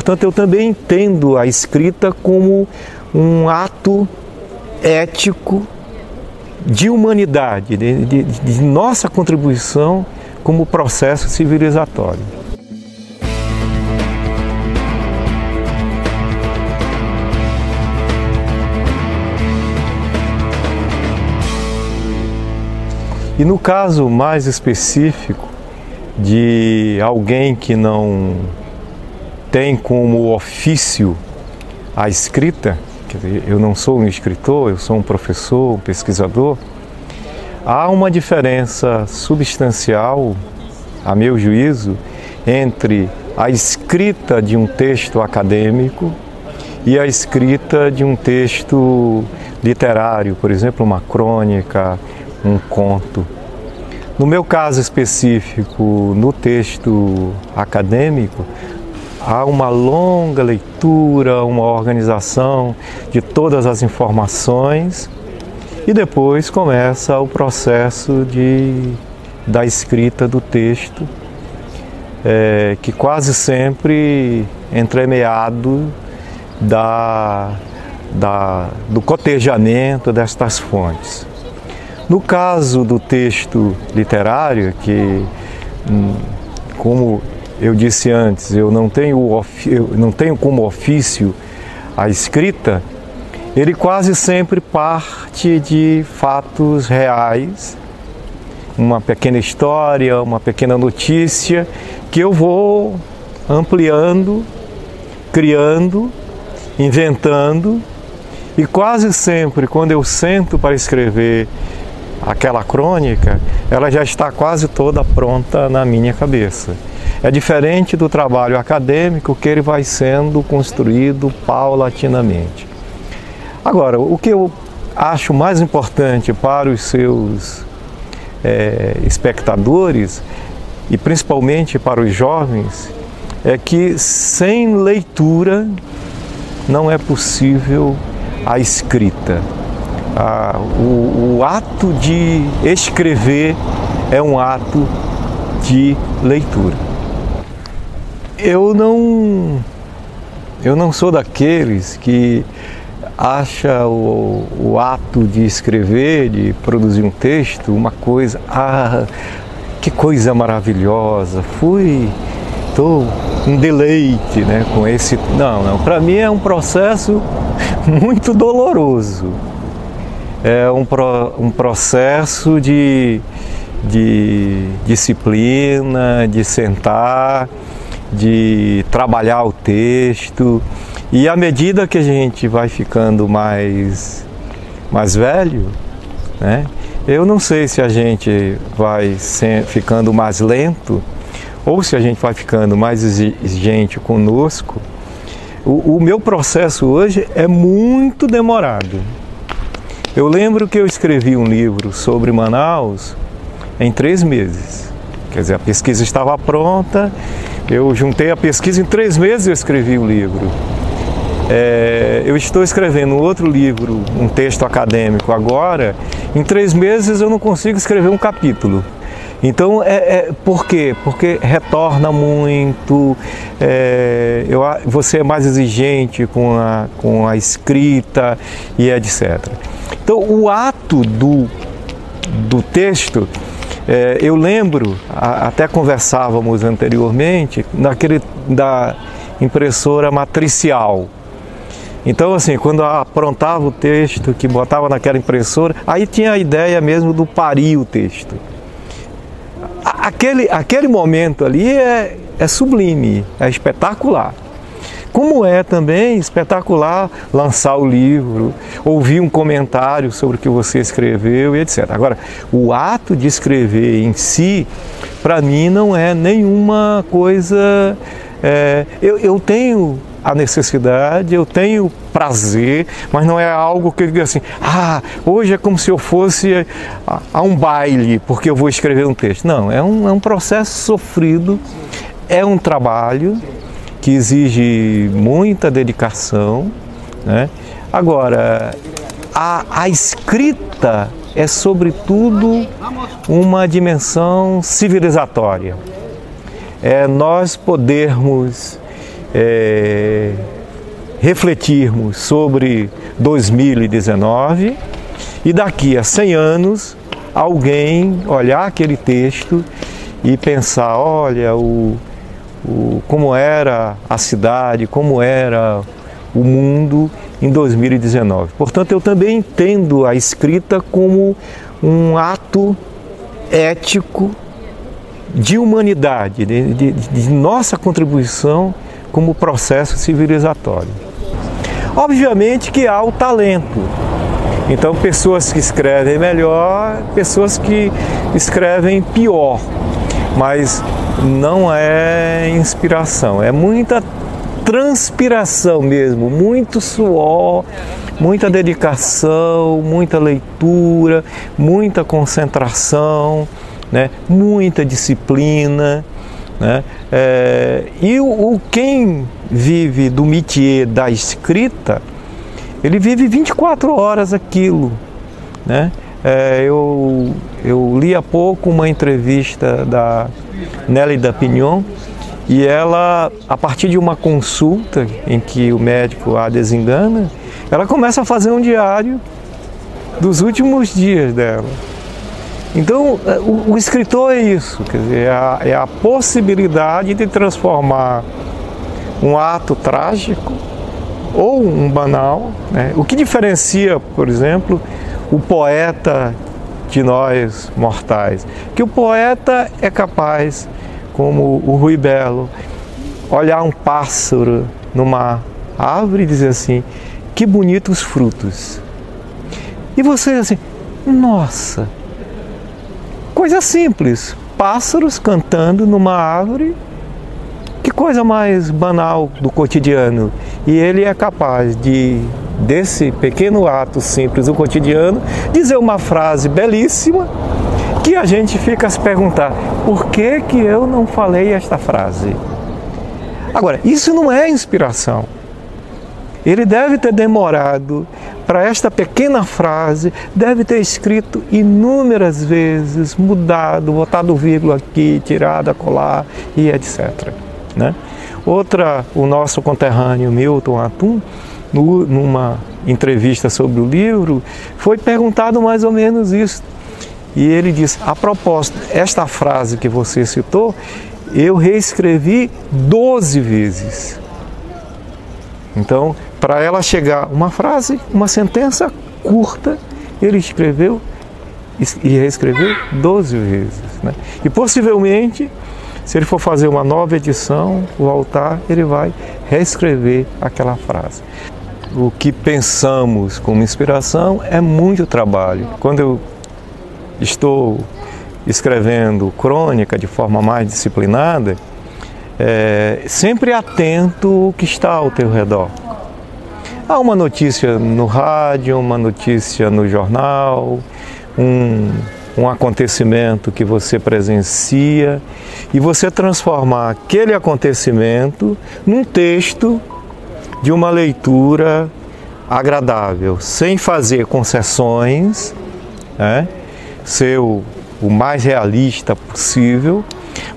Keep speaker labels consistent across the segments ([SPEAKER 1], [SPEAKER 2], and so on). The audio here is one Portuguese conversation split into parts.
[SPEAKER 1] Portanto, eu também entendo a escrita como um ato ético de humanidade, de nossa contribuição como processo civilizatório. E no caso mais específico de alguém que não tem como ofício a escrita, quer dizer, eu não sou um escritor, eu sou um professor, um pesquisador, há uma diferença substancial, a meu juízo, entre a escrita de um texto acadêmico e a escrita de um texto literário, por exemplo, uma crônica, um conto. No meu caso específico, no texto acadêmico, há uma longa leitura, uma organização de todas as informações e depois começa o processo da escrita do texto, que quase sempre entremeado do cotejamento destas fontes. No caso do texto literário, que, como eu disse antes, eu não tenho como ofício a escrita, ele quase sempre parte de fatos reais, uma pequena história, uma pequena notícia, que eu vou ampliando, criando, inventando, e quase sempre, quando eu sento para escrever aquela crônica, ela já está quase toda pronta na minha cabeça. É diferente do trabalho acadêmico, que ele vai sendo construído paulatinamente. Agora, o que eu acho mais importante para os seus espectadores, e principalmente para os jovens, é que sem leitura não é possível a escrita. O ato de escrever é um ato de leitura. Eu não sou daqueles que acha o ato de escrever, de produzir um texto, uma coisa, que coisa maravilhosa, estou um deleite, né, com esse... Não, para mim é um processo muito doloroso. É um processo de disciplina, de sentar, de trabalhar o texto, e à medida que a gente vai ficando mais velho, né, eu não sei se a gente vai ficando mais lento ou se a gente vai ficando mais exigente conosco. O meu processo hoje é muito demorado. Eu lembro que eu escrevi um livro sobre Manaus em 3 meses. Quer dizer, a pesquisa estava pronta, eu juntei a pesquisa, em 3 meses eu escrevi o livro. Eu estou escrevendo outro livro, um texto acadêmico agora, em 3 meses eu não consigo escrever um capítulo. Então, por quê? Porque retorna muito, você é mais exigente com a escrita e etc. Então, o ato do texto, eu lembro, até conversávamos anteriormente, da impressora matricial. Então, assim, quando aprontava o texto, que botava naquela impressora, aí tinha a ideia mesmo do parir o texto. Aquele momento ali é sublime, é espetacular. Como é também espetacular lançar o livro, ouvir um comentário sobre o que você escreveu e etc. Agora, o ato de escrever em si, para mim, não é nenhuma coisa... Eu tenho a necessidade, eu tenho prazer, mas não é algo que eu diga assim, hoje é como se eu fosse a um baile, porque eu vou escrever um texto. Não, é um processo sofrido, é um trabalho que exige muita dedicação, né? Agora, a escrita é sobretudo uma dimensão civilizatória. É nós podermos refletirmos sobre 2019 e daqui a 100 anos alguém olhar aquele texto e pensar, olha, como era a cidade, como era o mundo em 2019. Portanto, eu também entendo a escrita como um ato ético de humanidade, de nossa contribuição como processo civilizatório. Obviamente que há o talento. Então, pessoas que escrevem melhor, pessoas que escrevem pior. Mas não é inspiração, é muita transpiração mesmo, muito suor, muita dedicação, muita leitura, muita concentração, né? Muita disciplina, né? E quem vive do métier da escrita, ele vive 24 horas aquilo, né? Eu li há pouco uma entrevista da Nélida Pinon e ela, a partir de uma consulta em que o médico a desengana, ela começa a fazer um diário dos últimos dias dela. Então, o escritor é isso, quer dizer, é a possibilidade de transformar um ato trágico ou um banal, né? O que diferencia, por exemplo, o poeta de nós mortais? Que o poeta é capaz, como o Rui Belo, olhar um pássaro numa árvore e dizer assim, que bonitos frutos. E você assim, nossa, coisa simples, pássaros cantando numa árvore, que coisa mais banal do cotidiano. E ele é capaz desse pequeno ato simples do cotidiano, dizer uma frase belíssima, que a gente fica a se perguntar, por que que eu não falei esta frase? Agora, isso não é inspiração. Ele deve ter demorado para esta pequena frase, deve ter escrito inúmeras vezes, mudado, botado vírgula aqui, tirado acolá e etc. Né? Outra, o nosso conterrâneo Milton Atum, numa entrevista sobre o livro, foi perguntado mais ou menos isso. E ele disse, a propósito, esta frase que você citou, eu reescrevi 12 vezes. Então, para ela chegar uma frase, uma sentença curta, ele escreveu e reescreveu 12 vezes. Né? E possivelmente, se ele for fazer uma nova edição, voltar, ele vai reescrever aquela frase. O que pensamos como inspiração é muito trabalho. Quando eu estou escrevendo crônica de forma mais disciplinada, sempre atento ao que está ao teu redor. Há uma notícia no rádio, uma notícia no jornal, um acontecimento que você presencia e você transformar aquele acontecimento num texto de uma leitura agradável, sem fazer concessões, né? Ser o mais realista possível,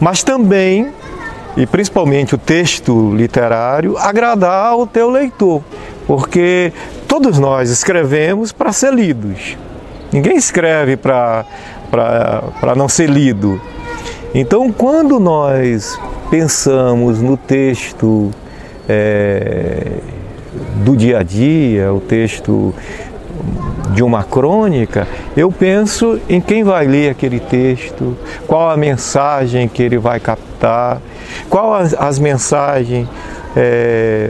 [SPEAKER 1] mas também, e principalmente o texto literário, agradar ao teu leitor, porque todos nós escrevemos para ser lidos. Ninguém escreve para não ser lido. Então, quando nós pensamos no texto do dia a dia, o texto de uma crônica, eu penso em quem vai ler aquele texto, qual a mensagem que ele vai captar, qual as mensagens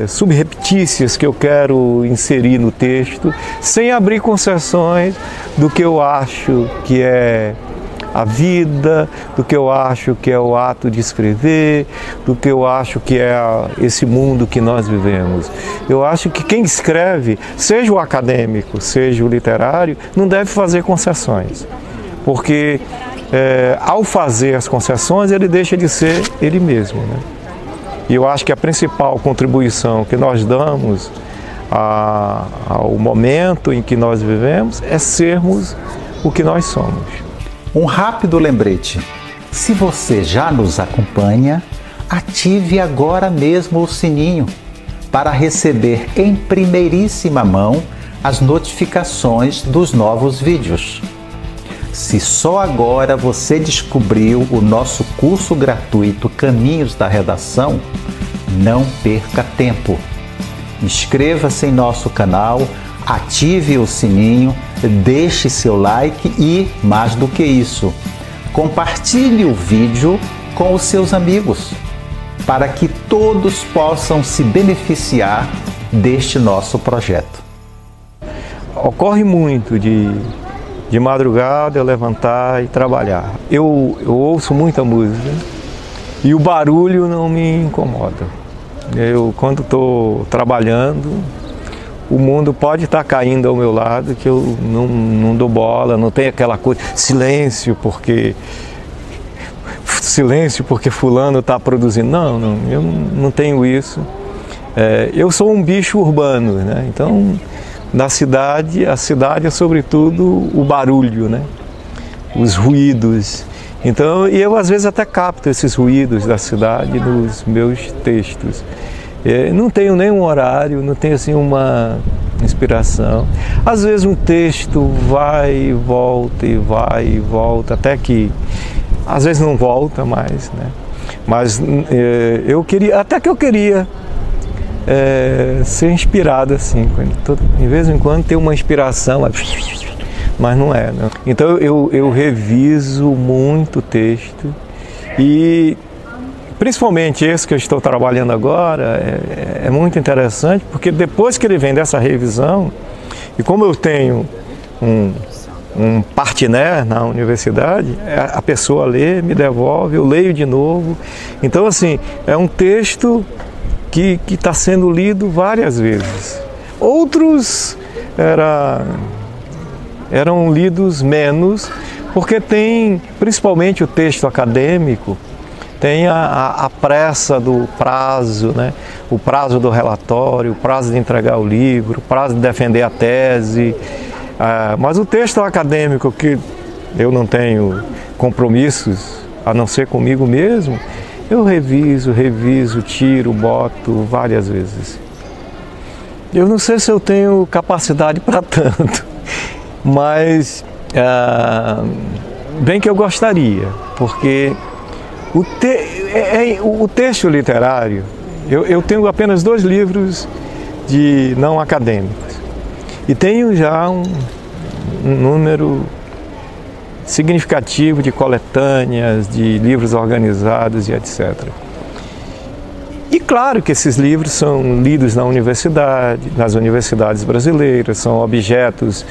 [SPEAKER 1] subreptícias que eu quero inserir no texto, sem abrir concessões do que eu acho que é a vida, do que eu acho que é o ato de escrever, do que eu acho que é esse mundo que nós vivemos. Eu acho que quem escreve, seja o acadêmico, seja o literário, não deve fazer concessões, porque ao fazer as concessões ele deixa de ser ele mesmo, né? E eu acho que a principal contribuição que nós damos ao momento em que nós vivemos é sermos o que nós somos.
[SPEAKER 2] Um rápido lembrete: se você já nos acompanha, ative agora mesmo o sininho para receber em primeiríssima mão as notificações dos novos vídeos. Se só agora você descobriu o nosso curso gratuito Caminhos da Redação, não perca tempo. Inscreva-se em nosso canal, ative o sininho, deixe seu like e, mais do que isso, compartilhe o vídeo com os seus amigos, para que todos possam se beneficiar deste nosso projeto.
[SPEAKER 1] Ocorre muito de madrugada eu levantar e trabalhar. Eu ouço muita música e o barulho não me incomoda. Quando estou trabalhando, o mundo pode estar caindo ao meu lado, que eu não dou bola, não tem aquela coisa, silêncio porque fulano está produzindo. Não, eu não tenho isso. Eu sou um bicho urbano, né? Então, a cidade é sobretudo o barulho, né? Os ruídos. Então, eu às vezes até capto esses ruídos da cidade nos meus textos. Não tenho nenhum horário, não tenho assim uma inspiração. Às vezes um texto vai e volta, até que às vezes não volta mais, né? Mas eu queria ser inspirado assim, de vez em quando ter uma inspiração, mas não é, né? Então eu reviso muito o texto e principalmente esse que eu estou trabalhando agora é muito interessante, porque depois que ele vem dessa revisão, e como eu tenho um partner na universidade, a pessoa lê, me devolve, eu leio de novo. Então assim, é um texto que está sendo lido várias vezes. Outros eram lidos menos, porque tem, principalmente o texto acadêmico, tem a pressa do prazo, né? O prazo do relatório, o prazo de entregar o livro, o prazo de defender a tese. Mas o texto acadêmico, que eu não tenho compromissos, a não ser comigo mesmo, eu reviso, tiro, boto várias vezes. Eu não sei se eu tenho capacidade para tanto, mas bem que eu gostaria, porque o texto literário, eu tenho apenas 2 livros de não acadêmicos e tenho já um número significativo de coletâneas, de livros organizados e etc. E claro que esses livros são lidos nas universidades brasileiras, são objetos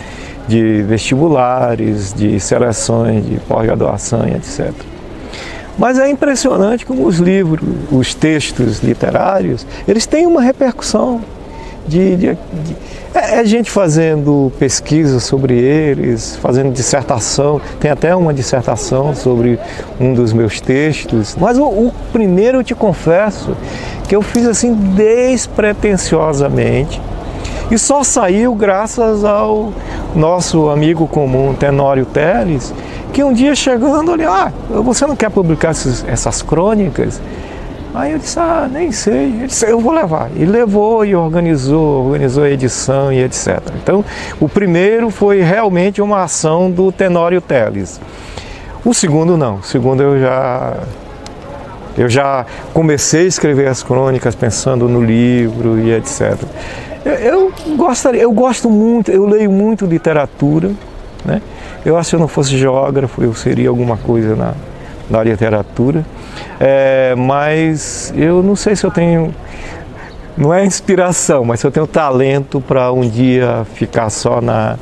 [SPEAKER 1] de vestibulares, de seleções de pós-graduação e etc. Mas é impressionante como os textos literários, eles têm uma repercussão é gente fazendo pesquisa sobre eles, fazendo dissertação, tem até uma dissertação sobre um dos meus textos. Mas o primeiro, eu te confesso, que eu fiz assim despretensiosamente e só saiu graças ao nosso amigo comum, Tenório Teles, que um dia chegando, ele, você não quer publicar essas crônicas? Aí eu disse, nem sei. Ele disse, eu vou levar. E levou e organizou a edição e etc. Então, o primeiro foi realmente uma ação do Tenório Teles. O segundo não. O segundo eu já comecei a escrever as crônicas pensando no livro e etc. Eu gosto muito, eu leio muito literatura, né? Eu acho que se eu não fosse geógrafo, eu seria alguma coisa na literatura. Mas eu não sei se eu tenho, não é inspiração, mas se eu tenho talento para um dia ficar só na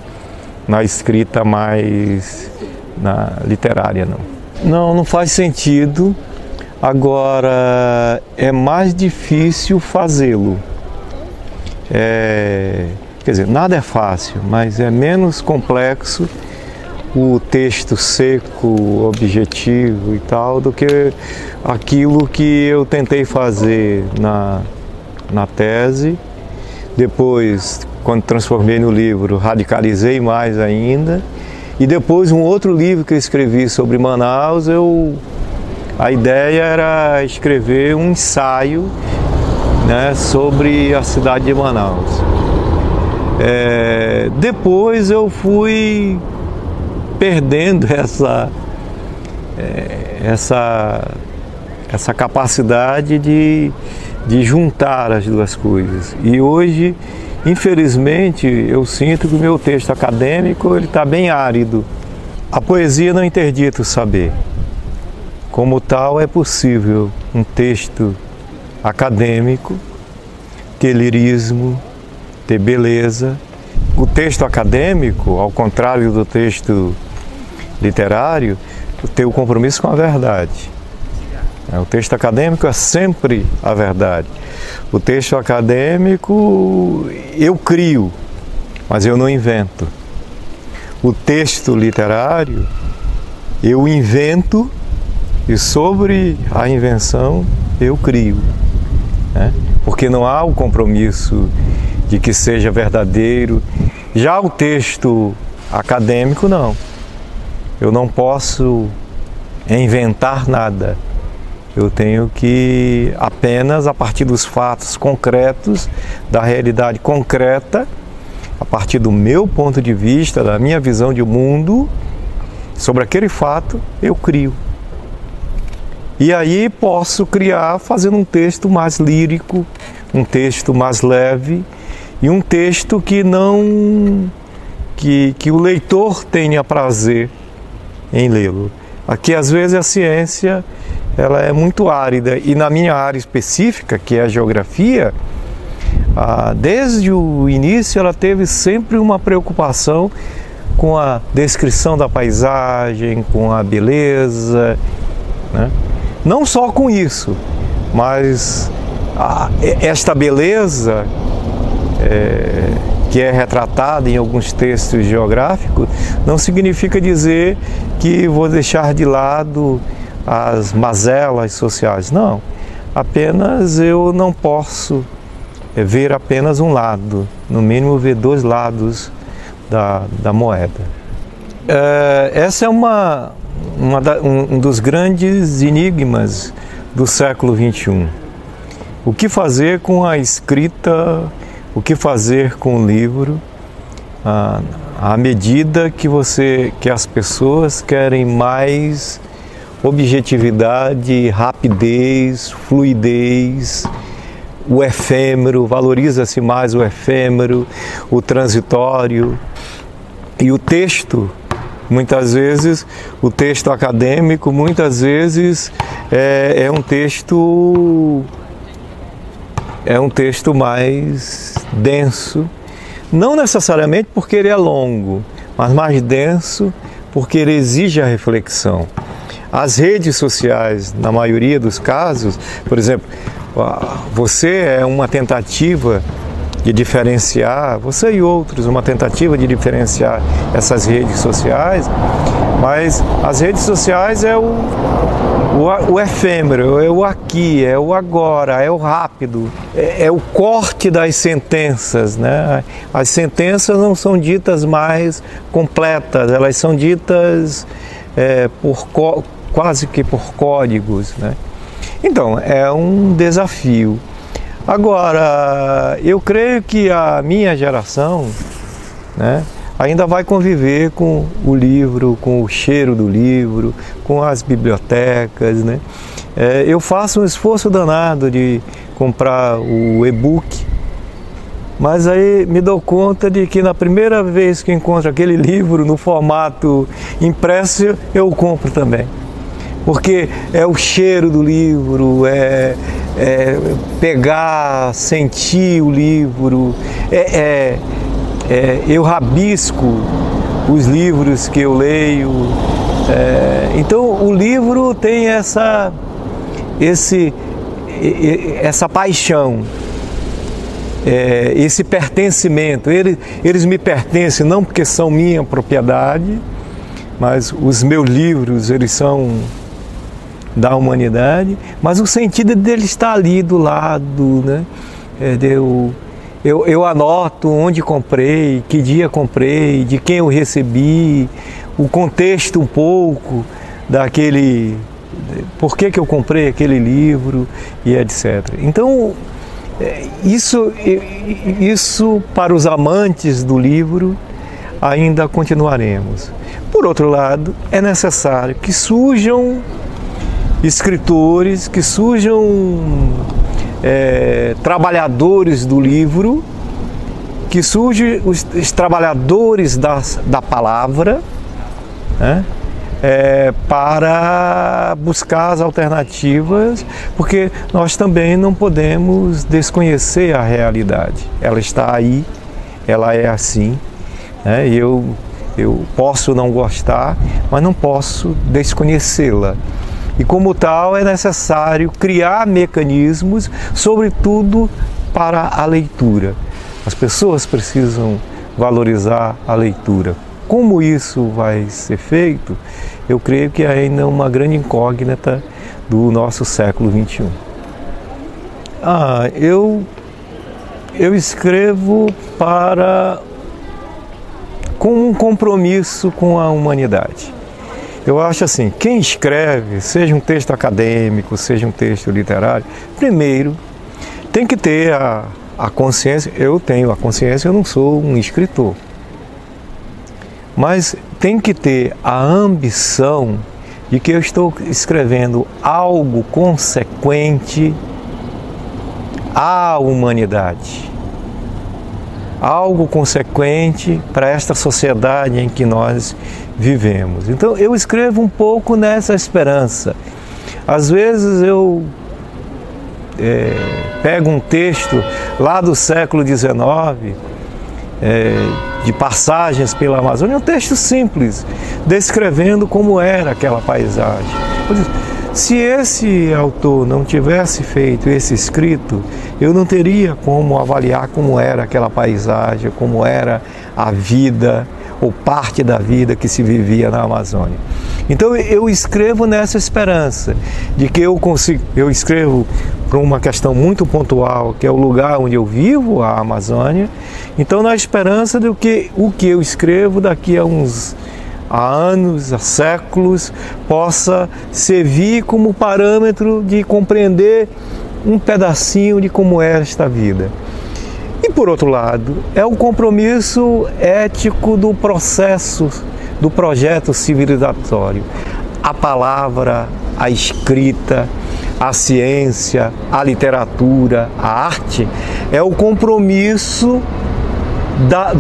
[SPEAKER 1] escrita mais literária, não. Não faz sentido. Agora, é mais difícil fazê-lo. Quer dizer, nada é fácil, mas é menos complexo o texto seco, objetivo e tal, do que aquilo que eu tentei fazer na tese. Depois, quando transformei no livro, radicalizei mais ainda. E depois, um outro livro que eu escrevi sobre Manaus, eu a ideia era escrever um ensaio, né, sobre a cidade de Manaus. Depois eu fui perdendo essa capacidade de juntar as duas coisas. E hoje, infelizmente, eu sinto que o meu texto acadêmico está bem árido. A poesia não interdita o saber. Como tal, é possível um texto acadêmico ter lirismo, ter beleza. O texto acadêmico, ao contrário do texto literário, tem o compromisso com a verdade. O texto acadêmico é sempre a verdade. O texto acadêmico eu crio, mas eu não invento. O texto literário eu invento e sobre a invenção eu crio, né? Porque não há o compromisso de que seja verdadeiro. Já o texto acadêmico, não. Eu não posso inventar nada. Eu tenho que apenas, a partir dos fatos concretos, da realidade concreta, a partir do meu ponto de vista, da minha visão de mundo, sobre aquele fato, eu crio. E aí posso criar fazendo um texto mais lírico, um texto mais leve e um texto que o leitor tenha prazer em lê-lo. Aqui às vezes a ciência ela é muito árida e na minha área específica, que é a geografia, desde o início ela teve sempre uma preocupação com a descrição da paisagem, com a beleza, né? Não só com isso, mas esta beleza que é retratada em alguns textos geográficos não significa dizer que vou deixar de lado as mazelas sociais. Não, apenas eu não posso ver apenas um lado, no mínimo ver dois lados da moeda. Essa é um dos grandes enigmas do século XXI. O que fazer com a escrita, o que fazer com o livro, à medida que as pessoas querem mais objetividade, rapidez, fluidez, o efêmero, valoriza-se mais o efêmero, o transitório. E o texto, muitas vezes, o texto acadêmico, muitas vezes é um texto mais denso, não necessariamente porque ele é longo, mas mais denso porque ele exige a reflexão. As redes sociais, na maioria dos casos, por exemplo, você é uma tentativa de diferenciar, você e outros, uma tentativa de diferenciar essas redes sociais, mas as redes sociais é o efêmero, é o aqui, é o agora, é o rápido, é o corte das sentenças, né? As sentenças não são ditas mais completas, elas são ditas quase que por códigos, né? Então, é um desafio. Agora, eu creio que a minha geração, né, ainda vai conviver com o livro, com o cheiro do livro, com as bibliotecas, né? Eu faço um esforço danado de comprar o e-book, mas aí me dou conta de que na primeira vez que encontro aquele livro no formato impresso, eu o compro também. Porque é o cheiro do livro, pegar, sentir o livro, eu rabisco os livros que eu leio. Então o livro tem essa paixão, esse pertencimento. Eles me pertencem não porque são minha propriedade, mas os meus livros, eles são da humanidade, mas o sentido dele está ali do lado, né? Eu anoto onde comprei, que dia comprei, de quem eu recebi, o contexto um pouco daquele por que eu comprei aquele livro e etc. Então, isso para os amantes do livro ainda continuaremos. Por outro lado, é necessário que surjam escritores, que surjam trabalhadores do livro, que surjam os trabalhadores da palavra, né? Para buscar as alternativas, porque nós também não podemos desconhecer a realidade. Ela está aí, ela é assim, né? Eu posso não gostar, mas não posso desconhecê-la. E como tal, é necessário criar mecanismos, sobretudo para a leitura. As pessoas precisam valorizar a leitura. Como isso vai ser feito, eu creio que ainda é uma grande incógnita do nosso século XXI. Eu escrevo com um compromisso com a humanidade. Eu acho assim, quem escreve, seja um texto acadêmico, seja um texto literário, primeiro tem que ter a consciência. Eu tenho a consciência, eu não sou um escritor. Mas tem que ter a ambição de que eu estou escrevendo algo consequente à humanidade. Algo consequente para esta sociedade em que nós vivemos. Então eu escrevo um pouco nessa esperança. Às vezes eu pego um texto lá do século XIX, de passagens pela Amazônia, um texto simples, descrevendo como era aquela paisagem. Se esse autor não tivesse feito esse escrito, eu não teria como avaliar como era aquela paisagem, como era a vida, ou parte da vida que se vivia na Amazônia. Então eu escrevo nessa esperança de que eu escrevo para uma questão muito pontual, que é o lugar onde eu vivo, a Amazônia. Então na esperança de que o que eu escrevo daqui a anos, a séculos, possa servir como parâmetro de compreender um pedacinho de como é esta vida. E por outro lado, é o compromisso ético do processo, do projeto civilizatório. A palavra, a escrita, a ciência, a literatura, a arte, é o compromisso da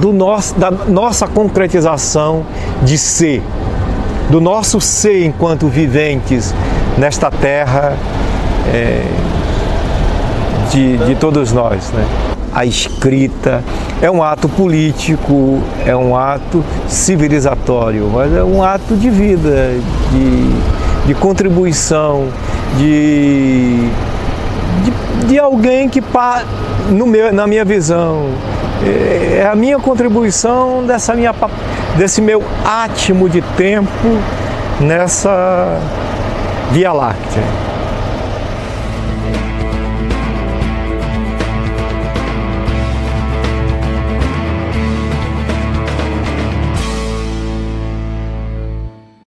[SPEAKER 1] nossa concretização de ser, do nosso ser enquanto viventes nesta terra de todos nós, né? A escrita é um ato político, é um ato civilizatório, mas é um ato de vida, de contribuição, de alguém que, na minha visão, é a minha contribuição desse meu átimo de tempo nessa Via Láctea.